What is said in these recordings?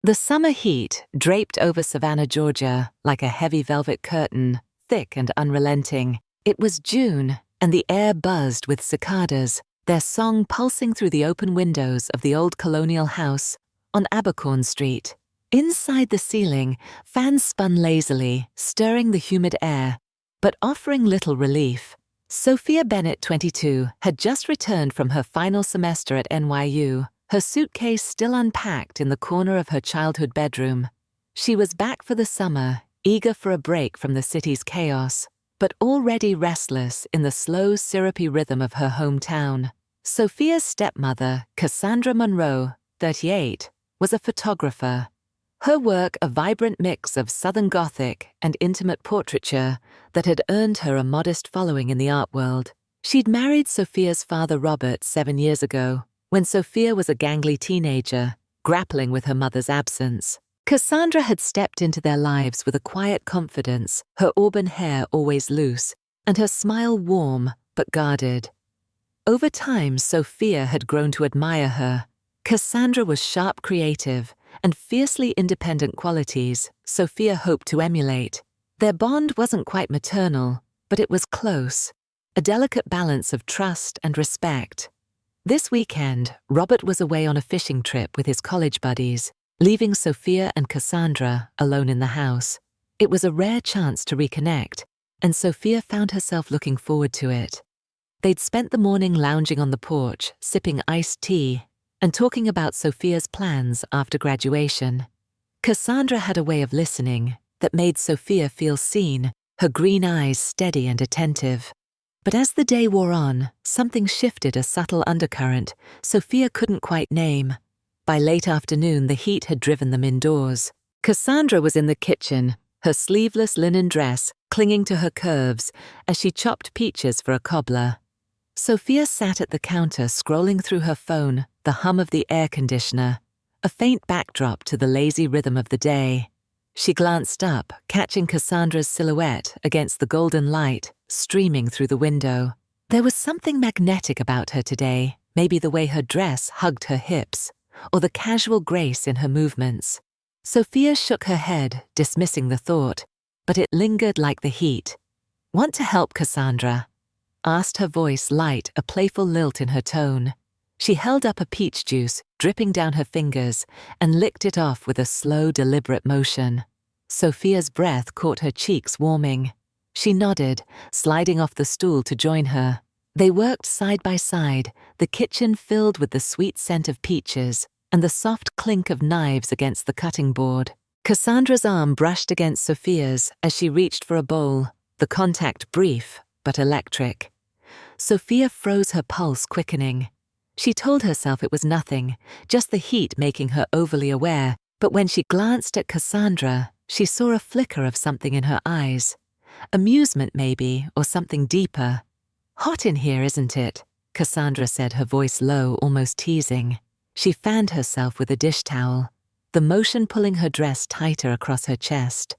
The summer heat draped over Savannah, Georgia, like a heavy velvet curtain, thick and unrelenting. It was June, and the air buzzed with cicadas, their song pulsing through the open windows of the old colonial house on Abercorn Street. Inside the ceiling, fans spun lazily, stirring the humid air, but offering little relief. Sophia Bennett, 22, had just returned from her final semester at NYU, her suitcase still unpacked in the corner of her childhood bedroom. She was back for the summer, eager for a break from the city's chaos, but already restless in the slow, syrupy rhythm of her hometown. Sophia's stepmother, Cassandra Monroe, 38, was a photographer. Her work a vibrant mix of Southern Gothic and intimate portraiture that had earned her a modest following in the art world. She'd married Sophia's father Robert 7 years ago, when Sophia was a gangly teenager, grappling with her mother's absence. Cassandra had stepped into their lives with a quiet confidence, her auburn hair always loose, and her smile warm but guarded. Over time, Sophia had grown to admire her. Cassandra was sharp, creative, and fiercely independent qualities Sophia hoped to emulate. Their bond wasn't quite maternal, but it was close, a delicate balance of trust and respect. This weekend, Robert was away on a fishing trip with his college buddies, leaving Sophia and Cassandra alone in the house. It was a rare chance to reconnect, and Sophia found herself looking forward to it. They'd spent the morning lounging on the porch, sipping iced tea, and talking about Sophia's plans after graduation. Cassandra had a way of listening that made Sophia feel seen, her green eyes steady and attentive. But as the day wore on, something shifted, a subtle undercurrent Sophia couldn't quite name. By late afternoon, the heat had driven them indoors. Cassandra was in the kitchen, her sleeveless linen dress clinging to her curves as she chopped peaches for a cobbler. Sophia sat at the counter scrolling through her phone, the hum of the air conditioner, a faint backdrop to the lazy rhythm of the day. She glanced up, catching Cassandra's silhouette against the golden light streaming through the window. There was something magnetic about her today, maybe the way her dress hugged her hips, or the casual grace in her movements. Sophia shook her head, dismissing the thought, but it lingered like the heat. "Want to help, Cassandra?" asked her voice light, a playful lilt in her tone. She held up a peach juice, dripping down her fingers, and licked it off with a slow, deliberate motion. Sophia's breath caught her cheeks warming. She nodded, sliding off the stool to join her. They worked side by side, the kitchen filled with the sweet scent of peaches and the soft clink of knives against the cutting board. Cassandra's arm brushed against Sophia's as she reached for a bowl, the contact brief but electric. Sophia froze, her pulse quickening. She told herself it was nothing, just the heat making her overly aware, but when she glanced at Cassandra, she saw a flicker of something in her eyes. Amusement maybe, or something deeper. "Hot in here, isn't it?" Cassandra said, her voice low, almost teasing. She fanned herself with a dish towel, the motion pulling her dress tighter across her chest.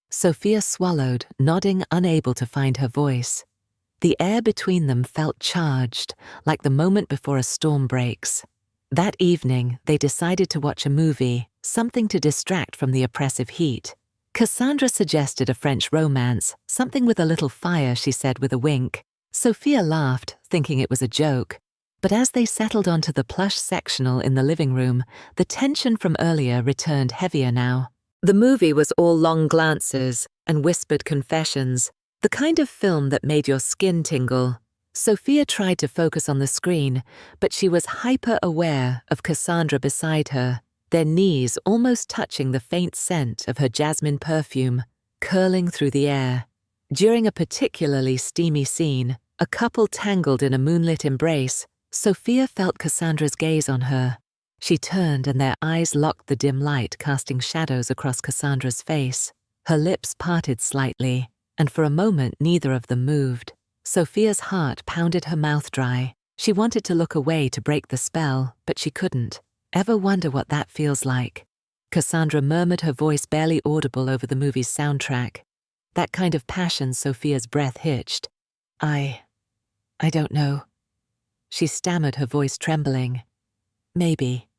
Sophia swallowed, nodding, unable to find her voice. The air between them felt charged, like the moment before a storm breaks. That evening, they decided to watch a movie, something to distract from the oppressive heat. Cassandra suggested a French romance, something with a little fire, she said with a wink. Sophia laughed, thinking it was a joke. But as they settled onto the plush sectional in the living room, the tension from earlier returned heavier now. The movie was all long glances and whispered confessions, the kind of film that made your skin tingle. Sophia tried to focus on the screen, but she was hyper-aware of Cassandra beside her, their knees almost touching the faint scent of her jasmine perfume, curling through the air. During a particularly steamy scene, a couple tangled in a moonlit embrace, Sophia felt Cassandra's gaze on her. She turned and their eyes locked, the dim light casting shadows across Cassandra's face. Her lips parted slightly, and for a moment neither of them moved. Sophia's heart pounded, her mouth dry. She wanted to look away to break the spell, but she couldn't. "Ever wonder what that feels like?" Cassandra murmured, her voice barely audible over the movie's soundtrack. That kind of passion. Sophia's breath hitched. I don't know." She stammered, her voice trembling. "Maybe."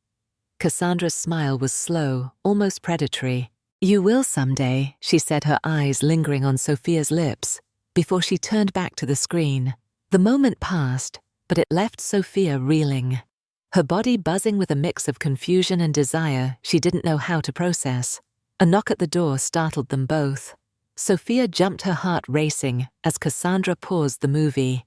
Cassandra's smile was slow, almost predatory. "You will someday," she said, her eyes lingering on Sophia's lips, before she turned back to the screen. The moment passed, but it left Sophia reeling, her body buzzing with a mix of confusion and desire she didn't know how to process. A knock at the door startled them both. Sophia jumped, her heart racing, as Cassandra paused the movie.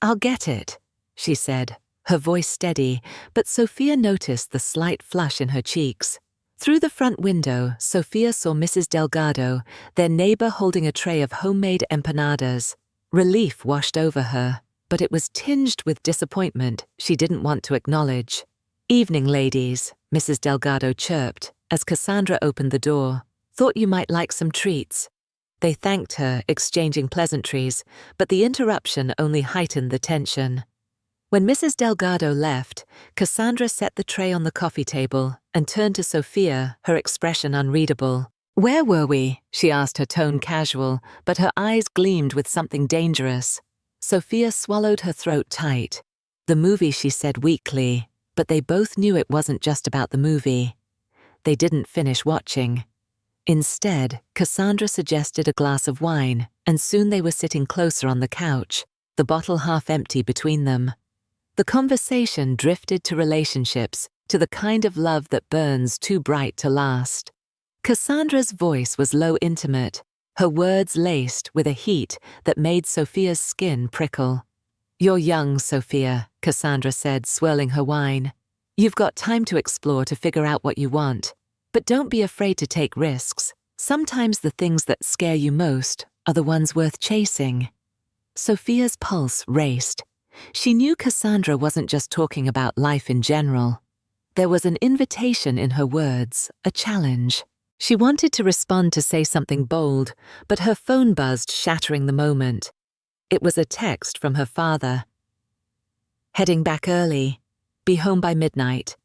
"I'll get it," she said, her voice steady, but Sophia noticed the slight flush in her cheeks. Through the front window, Sophia saw Mrs. Delgado, their neighbor, holding a tray of homemade empanadas. Relief washed over her, but it was tinged with disappointment she didn't want to acknowledge. "Evening, ladies," Mrs. Delgado chirped as Cassandra opened the door. "Thought you might like some treats." They thanked her, exchanging pleasantries, but the interruption only heightened the tension. When Mrs. Delgado left, Cassandra set the tray on the coffee table and turned to Sophia, her expression unreadable. "Where were we?" she asked, her tone casual, but her eyes gleamed with something dangerous. Sophia swallowed her throat tight. "The movie," she said weakly, but they both knew it wasn't just about the movie. They didn't finish watching. Instead, Cassandra suggested a glass of wine, and soon they were sitting closer on the couch, the bottle half empty between them. The conversation drifted to relationships, to the kind of love that burns too bright to last. Cassandra's voice was low, intimate, her words laced with a heat that made Sophia's skin prickle. "You're young, Sophia," Cassandra said, swirling her wine. "You've got time to explore, to figure out what you want. But don't be afraid to take risks. Sometimes the things that scare you most are the ones worth chasing." Sophia's pulse raced. She knew Cassandra wasn't just talking about life in general. There was an invitation in her words, a challenge. She wanted to respond, to say something bold, but her phone buzzed, shattering the moment. It was a text from her father. "Heading back early. Be home by midnight."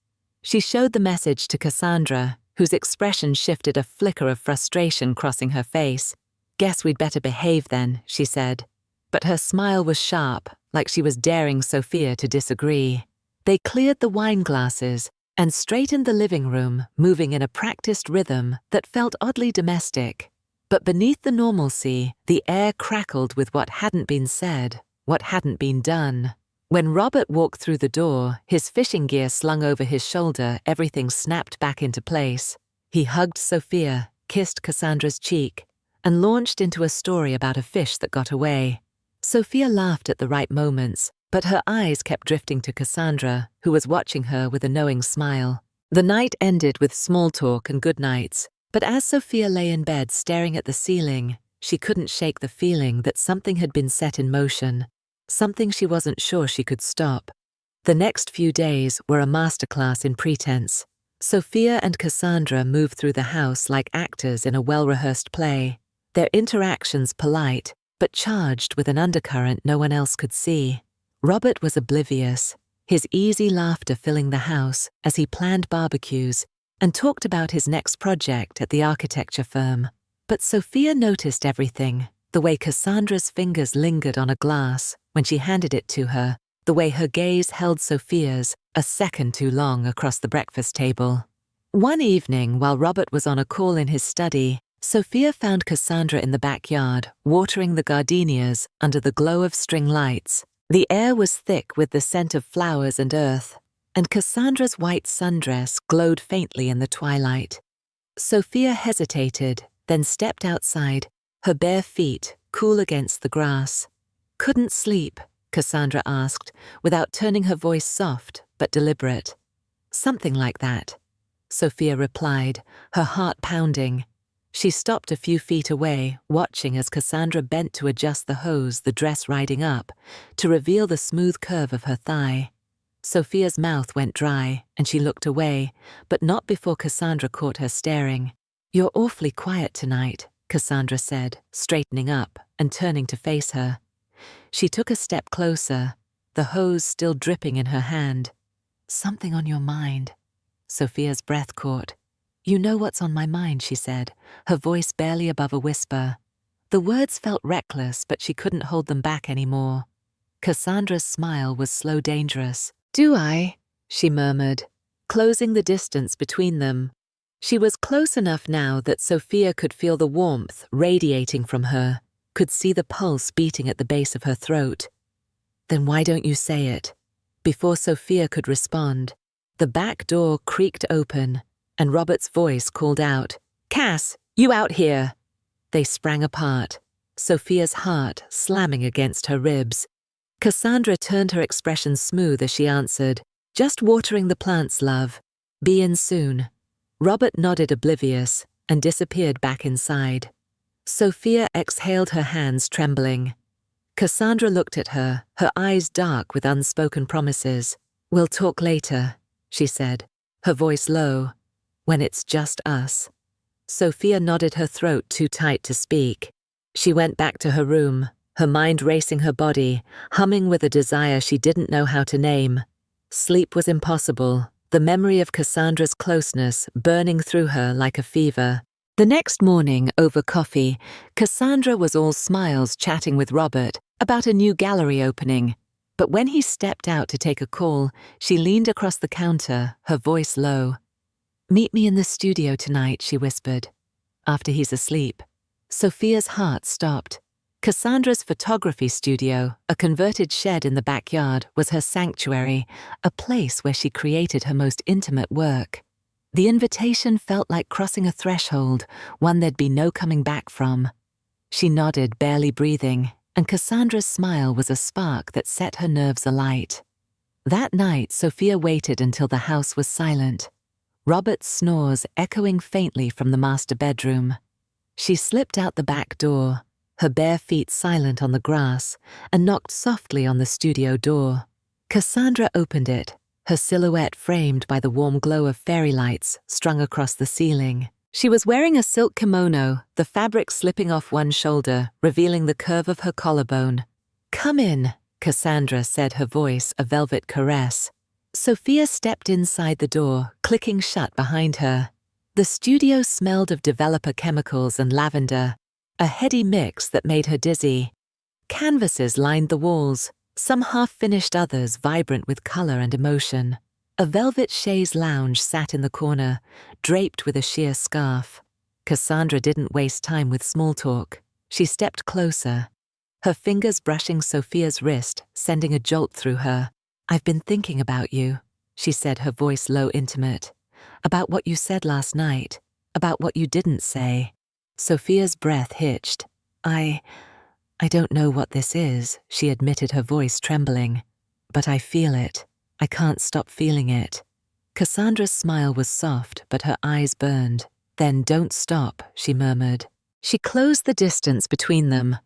She showed the message to Cassandra, whose expression shifted, a flicker of frustration crossing her face. "Guess we'd better behave then," she said. But her smile was sharp, like she was daring Sophia to disagree. They cleared the wine glasses and straightened the living room, moving in a practiced rhythm that felt oddly domestic. But beneath the normalcy, the air crackled with what hadn't been said, what hadn't been done. When Robert walked through the door, his fishing gear slung over his shoulder, everything snapped back into place. He hugged Sophia, kissed Cassandra's cheek, and launched into a story about a fish that got away. Sophia laughed at the right moments, but her eyes kept drifting to Cassandra, who was watching her with a knowing smile. The night ended with small talk and good nights, but as Sophia lay in bed staring at the ceiling, she couldn't shake the feeling that something had been set in motion, something she wasn't sure she could stop. The next few days were a masterclass in pretense. Sophia and Cassandra moved through the house like actors in a well-rehearsed play, their interactions polite, but charged with an undercurrent no one else could see. Robert was oblivious, his easy laughter filling the house as he planned barbecues and talked about his next project at the architecture firm. But Sophia noticed everything, the way Cassandra's fingers lingered on a glass when she handed it to her, the way her gaze held Sophia's a second too long across the breakfast table. One evening, while Robert was on a call in his study, Sophia found Cassandra in the backyard, watering the gardenias under the glow of string lights. The air was thick with the scent of flowers and earth, and Cassandra's white sundress glowed faintly in the twilight. Sophia hesitated, then stepped outside, her bare feet cool against the grass. "Couldn't sleep?" Cassandra asked, without turning, her voice soft but deliberate. "Something like that," Sophia replied, her heart pounding. She stopped a few feet away, watching as Cassandra bent to adjust the hose, the dress riding up, to reveal the smooth curve of her thigh. Sophia's mouth went dry, and she looked away, but not before Cassandra caught her staring. "You're awfully quiet tonight," Cassandra said, straightening up and turning to face her. She took a step closer, the hose still dripping in her hand. "Something on your mind." Sophia's breath caught. "You know what's on my mind," she said, her voice barely above a whisper. The words felt reckless, but she couldn't hold them back anymore. Cassandra's smile was slow, dangerous. "Do I?" she murmured. closing the distance between them. She was close enough now that Sophia could feel the warmth radiating from her, could see the pulse beating at the base of her throat. "Then why don't you say it?" Before Sophia could respond, the back door creaked open, and Robert's voice called out, "Cass, you out here!" They sprang apart, Sophia's heart slamming against her ribs. Cassandra turned her expression smooth as she answered, "Just watering the plants, love. Be in soon." Robert nodded oblivious and disappeared back inside. Sophia exhaled, her hands trembling. Cassandra looked at her, her eyes dark with unspoken promises. "We'll talk later," she said, her voice low, "when it's just us." Sophia nodded, her throat too tight to speak. She went back to her room, her mind racing her body, humming with a desire she didn't know how to name. Sleep was impossible, the memory of Cassandra's closeness burning through her like a fever. The next morning, over coffee, Cassandra was all smiles chatting with Robert about a new gallery opening. But when he stepped out to take a call, she leaned across the counter, her voice low. "Meet me in the studio tonight," she whispered. "After he's asleep." Sophia's heart stopped. Cassandra's photography studio, a converted shed in the backyard, was her sanctuary, a place where she created her most intimate work. The invitation felt like crossing a threshold, one there'd be no coming back from. She nodded, barely breathing, and Cassandra's smile was a spark that set her nerves alight. That night, Sophia waited until the house was silent, Robert's snores echoing faintly from the master bedroom. She slipped out the back door, her bare feet silent on the grass, and knocked softly on the studio door. Cassandra opened it, her silhouette framed by the warm glow of fairy lights strung across the ceiling. She was wearing a silk kimono, the fabric slipping off one shoulder, revealing the curve of her collarbone. "Come in," Cassandra said, her voice a velvet caress. Sophia stepped inside the door, clicking shut behind her. The studio smelled of developer chemicals and lavender, a heady mix that made her dizzy. Canvases lined the walls, some half-finished, others vibrant with color and emotion. A velvet chaise lounge sat in the corner, draped with a sheer scarf. Cassandra didn't waste time with small talk. She stepped closer, her fingers brushing Sophia's wrist, sending a jolt through her. "I've been thinking about you," she said, her voice low, intimate. "About what you said last night, about what you didn't say." Sophia's breath hitched. I don't know what this is," she admitted, her voice trembling. "But I feel it. I can't stop feeling it." Cassandra's smile was soft, but her eyes burned. "Then don't stop," she murmured. She closed the distance between them,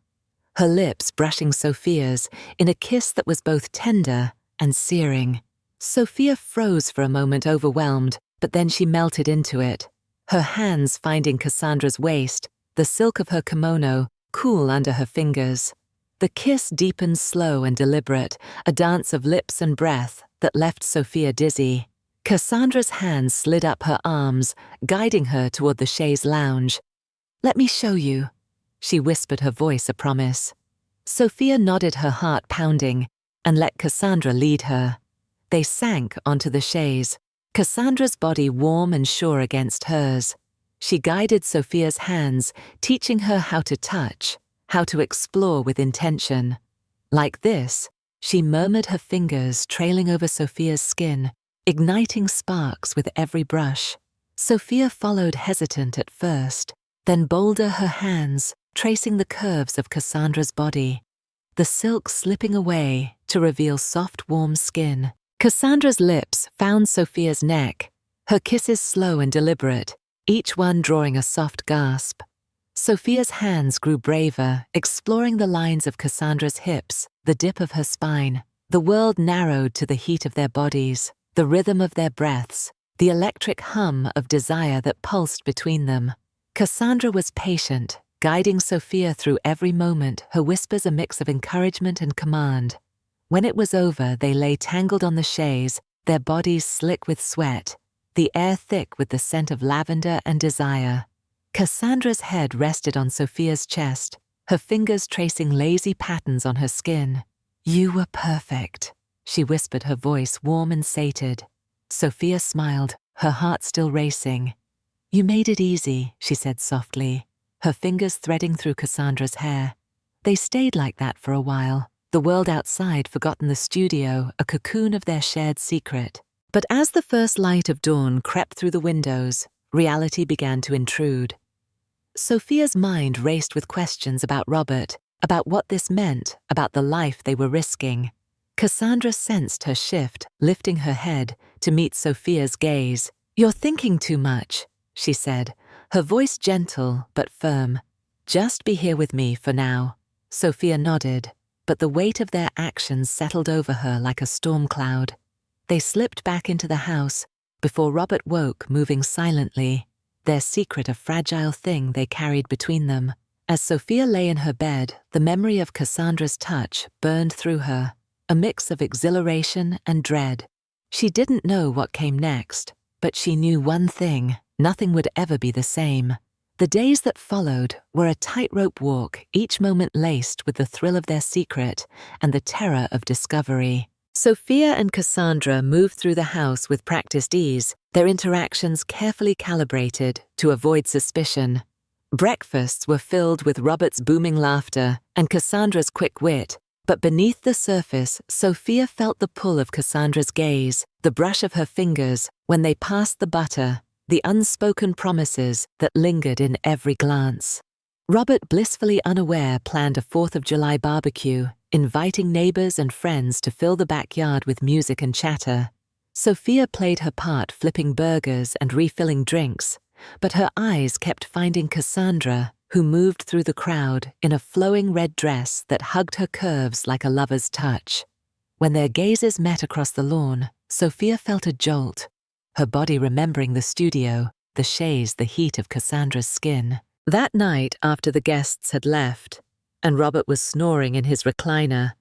her lips brushing Sophia's in a kiss that was both tender and searing. Sophia froze for a moment, overwhelmed, but then she melted into it, her hands finding Cassandra's waist, the silk of her kimono cool under her fingers. The kiss deepened, slow and deliberate, a dance of lips and breath that left Sophia dizzy. Cassandra's hands slid up her arms, guiding her toward the chaise lounge. "Let me show you," she whispered, her voice a promise. Sophia nodded, her heart pounding, and let Cassandra lead her. They sank onto the chaise, Cassandra's body warm and sure against hers. She guided Sophia's hands, teaching her how to touch, how to explore with intention. "Like this," she murmured, her fingers trailing over Sophia's skin, igniting sparks with every brush. Sophia followed, hesitant at first, then bolder, her hands tracing the curves of Cassandra's body, the silk slipping away to reveal soft, warm skin. Cassandra's lips found Sophia's neck, her kisses slow and deliberate, each one drawing a soft gasp. Sophia's hands grew braver, exploring the lines of Cassandra's hips, the dip of her spine. The world narrowed to the heat of their bodies, the rhythm of their breaths, the electric hum of desire that pulsed between them. Cassandra was patient, guiding Sophia through every moment, her whispers a mix of encouragement and command. When it was over, they lay tangled on the chaise, their bodies slick with sweat, the air thick with the scent of lavender and desire. Cassandra's head rested on Sophia's chest, her fingers tracing lazy patterns on her skin. "You were perfect," she whispered, her voice warm and sated. Sophia smiled, her heart still racing. "You made it easy," she said softly, her fingers threading through Cassandra's hair. They stayed like that for a while, the world outside forgotten the studio, a cocoon of their shared secret. But as the first light of dawn crept through the windows, reality began to intrude. Sophia's mind raced with questions about Robert, about what this meant, about the life they were risking. Cassandra sensed her shift, lifting her head to meet Sophia's gaze. "You're thinking too much," she said, her voice gentle but firm. "Just be here with me for now." Sophia nodded, but the weight of their actions settled over her like a storm cloud. They slipped back into the house before Robert woke, moving silently, their secret a fragile thing they carried between them. As Sophia lay in her bed, the memory of Cassandra's touch burned through her, a mix of exhilaration and dread. She didn't know what came next, but she knew one thing: nothing would ever be the same. The days that followed were a tightrope walk, each moment laced with the thrill of their secret and the terror of discovery. Sophia and Cassandra moved through the house with practiced ease, their interactions carefully calibrated to avoid suspicion. Breakfasts were filled with Robert's booming laughter and Cassandra's quick wit, but beneath the surface, Sophia felt the pull of Cassandra's gaze, the brush of her fingers when they passed the butter, the unspoken promises that lingered in every glance. Robert, blissfully unaware, planned a 4th of July barbecue, inviting neighbors and friends to fill the backyard with music and chatter. Sophia played her part, flipping burgers and refilling drinks, but her eyes kept finding Cassandra, who moved through the crowd in a flowing red dress that hugged her curves like a lover's touch. When their gazes met across the lawn, Sophia felt a jolt, her body remembering the studio, the chaise, the heat of Cassandra's skin. That night, after the guests had left, and Robert was snoring in his recliner,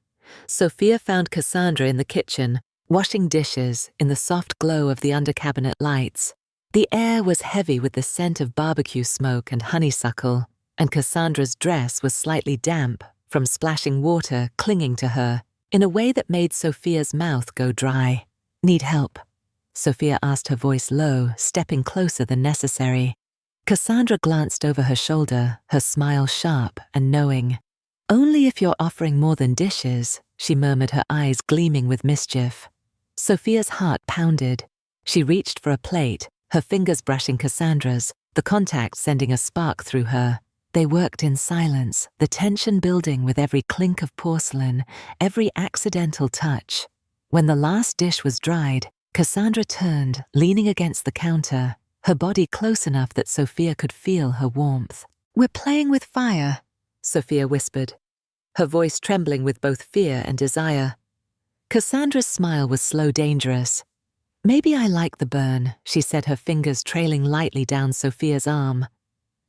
Sophia found Cassandra in the kitchen, washing dishes in the soft glow of the under-cabinet lights. The air was heavy with the scent of barbecue smoke and honeysuckle, and Cassandra's dress was slightly damp from splashing water clinging to her in a way that made Sophia's mouth go dry. "Need help?" Sophia asked, her voice low, stepping closer than necessary. Cassandra glanced over her shoulder, her smile sharp and knowing. "Only if you're offering more than dishes," she murmured, her eyes gleaming with mischief. Sophia's heart pounded. She reached for a plate, her fingers brushing Cassandra's, the contact sending a spark through her. They worked in silence, the tension building with every clink of porcelain, every accidental touch. When the last dish was dried, Cassandra turned, leaning against the counter, her body close enough that Sophia could feel her warmth. "We're playing with fire," Sophia whispered, her voice trembling with both fear and desire. Cassandra's smile was slow, dangerous. "Maybe I like the burn," she said, her fingers trailing lightly down Sophia's arm.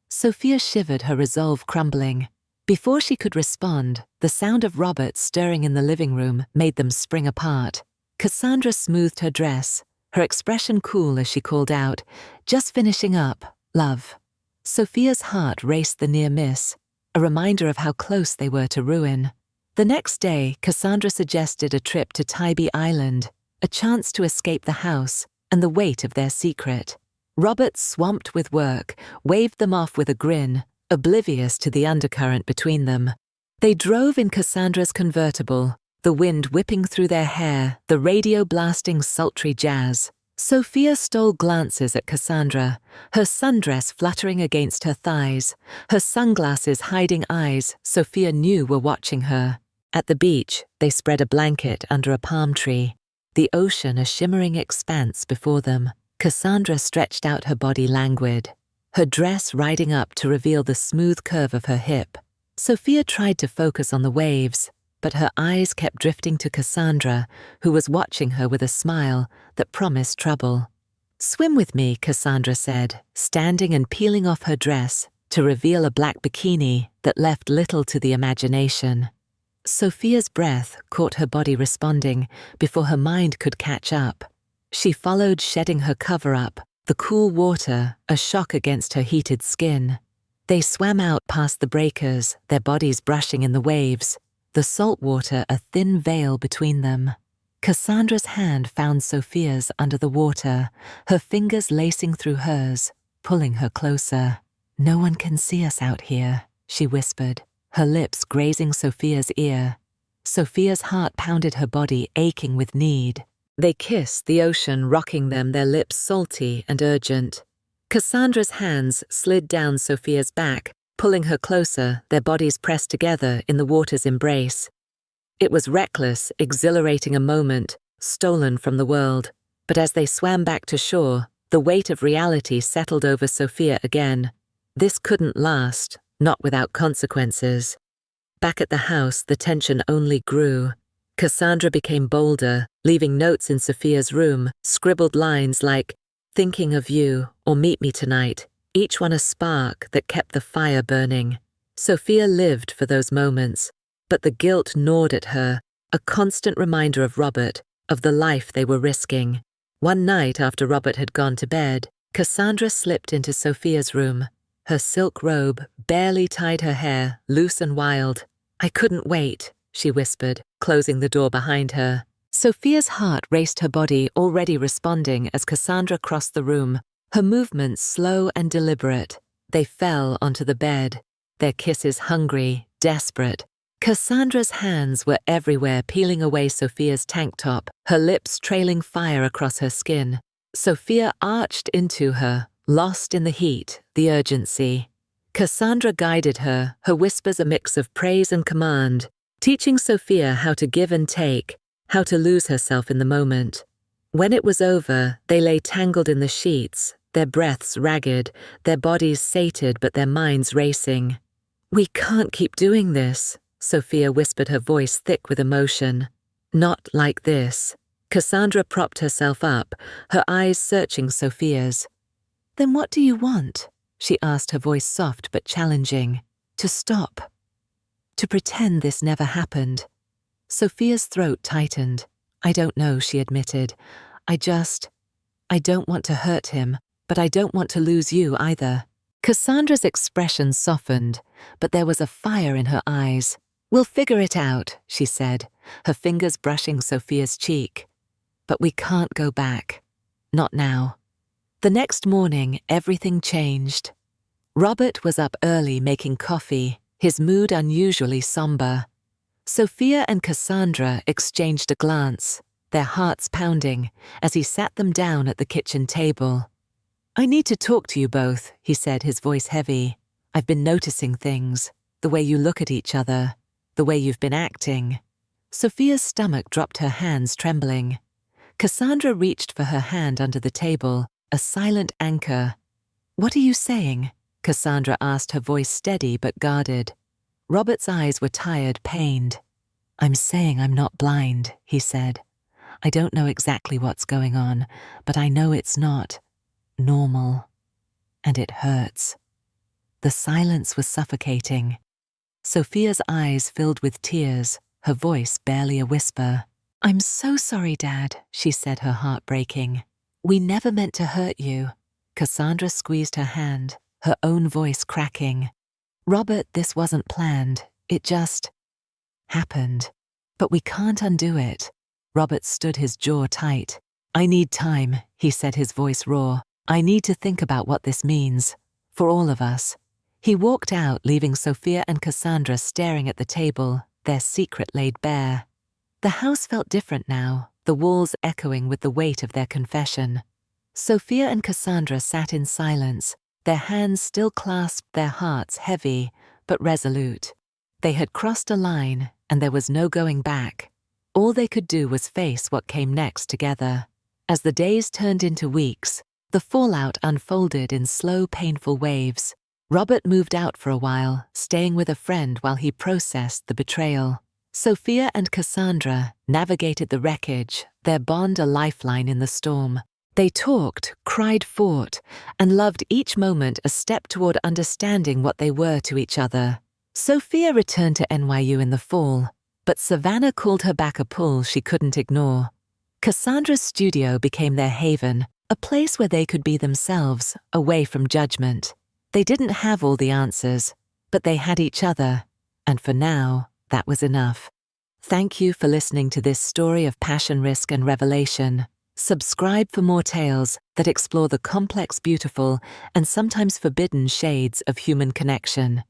Sophia shivered, her resolve crumbling. Before she could respond, the sound of Robert stirring in the living room made them spring apart. Cassandra smoothed her dress, her expression cool as she called out, "Just finishing up, love." Sophia's heart raced the near miss, a reminder of how close they were to ruin. The next day, Cassandra suggested a trip to Tybee Island, a chance to escape the house and the weight of their secret. Robert, swamped with work, waved them off with a grin, oblivious to the undercurrent between them. They drove in Cassandra's convertible, the wind whipping through their hair, the radio blasting sultry jazz. Sophia stole glances at Cassandra, her sundress fluttering against her thighs, her sunglasses hiding eyes Sophia knew were watching her. At the beach, they spread a blanket under a palm tree, the ocean a shimmering expanse before them. Cassandra stretched out her body languid, her dress riding up to reveal the smooth curve of her hip. Sophia tried to focus on the waves, but her eyes kept drifting to Cassandra, who was watching her with a smile that promised trouble. "Swim with me," Cassandra said, standing and peeling off her dress to reveal a black bikini that left little to the imagination. Sophia's breath caught her body responding before her mind could catch up. She followed, shedding her cover-up, the cool water a shock against her heated skin. They swam out past the breakers, their bodies brushing in the waves, the salt water a thin veil between them. Cassandra's hand found Sophia's under the water, her fingers lacing through hers, pulling her closer. "No one can see us out here," she whispered, her lips grazing Sophia's ear. Sophia's heart pounded her body, aching with need. They kissed, the ocean rocking them, their lips salty and urgent. Cassandra's hands slid down Sophia's back, pulling her closer, their bodies pressed together in the water's embrace. It was reckless, exhilarating a moment, stolen from the world. But as they swam back to shore, the weight of reality settled over Sophia again. This couldn't last, not without consequences. Back at the house, the tension only grew. Cassandra became bolder, leaving notes in Sophia's room, scribbled lines like, "Thinking of you," or "Meet me tonight," each one a spark that kept the fire burning. Sophia lived for those moments, but the guilt gnawed at her, a constant reminder of Robert, of the life they were risking. One night after Robert had gone to bed, Cassandra slipped into Sophia's room. Her silk robe barely tied her hair, loose and wild. "I couldn't wait," she whispered, closing the door behind her. Sophia's heart raced her body, already responding as Cassandra crossed the room, her movements slow and deliberate. They fell onto the bed, their kisses hungry, desperate. Cassandra's hands were everywhere, peeling away Sophia's tank top, her lips trailing fire across her skin. Sophia arched into her, lost in the heat, the urgency. Cassandra guided her, her whispers a mix of praise and command, teaching Sophia how to give and take, how to lose herself in the moment. When it was over, they lay tangled in the sheets, their breaths ragged, their bodies sated but their minds racing. "We can't keep doing this," Sophia whispered, her voice thick with emotion. "Not like this." Cassandra propped herself up, her eyes searching Sophia's. "Then what do you want?" she asked, her voice soft but challenging. "To stop. To pretend this never happened." Sophia's throat tightened. "I don't know," she admitted. I don't want to hurt him, but I don't want to lose you either." Cassandra's expression softened, but there was a fire in her eyes. "We'll figure it out," she said, her fingers brushing Sophia's cheek. "But we can't go back. Not now." The next morning, everything changed. Robert was up early making coffee, his mood unusually somber. Sophia and Cassandra exchanged a glance, their hearts pounding, as he sat them down at the kitchen table. "I need to talk to you both," he said, his voice heavy. "I've been noticing things, the way you look at each other, the way you've been acting." Sophia's stomach dropped, her hands trembling. Cassandra reached for her hand under the table, a silent anchor. "What are you saying?" Cassandra asked, her voice steady but guarded. Robert's eyes were tired, pained. "I'm saying I'm not blind," he said. "I don't know exactly what's going on, but I know it's not normal. And it hurts." The silence was suffocating. Sophia's eyes filled with tears, her voice barely a whisper. "I'm so sorry, Dad," she said, her heart breaking. "We never meant to hurt you." Cassandra squeezed her hand, her own voice cracking. "Robert, this wasn't planned. It just happened. But we can't undo it." Robert stood, his jaw tight. "I need time," he said, his voice raw. "I need to think about what this means. For all of us." He walked out, leaving Sophia and Cassandra staring at the table, their secret laid bare. The house felt different now, the walls echoing with the weight of their confession. Sophia and Cassandra sat in silence, their hands still clasped, their hearts heavy but resolute. They had crossed a line, and there was no going back. All they could do was face what came next together. As the days turned into weeks, the fallout unfolded in slow, painful waves. Robert moved out for a while, staying with a friend while he processed the betrayal. Sophia and Cassandra navigated the wreckage, their bond a lifeline in the storm. They talked, cried, fought, and loved each moment a step toward understanding what they were to each other. Sophia returned to NYU in the fall, but Savannah called her back, a pull she couldn't ignore. Cassandra's studio became their haven, a place where they could be themselves, away from judgment. They didn't have all the answers, but they had each other, and for now, that was enough. Thank you for listening to this story of passion, risk, and revelation. Subscribe for more tales that explore the complex, beautiful, and sometimes forbidden shades of human connection.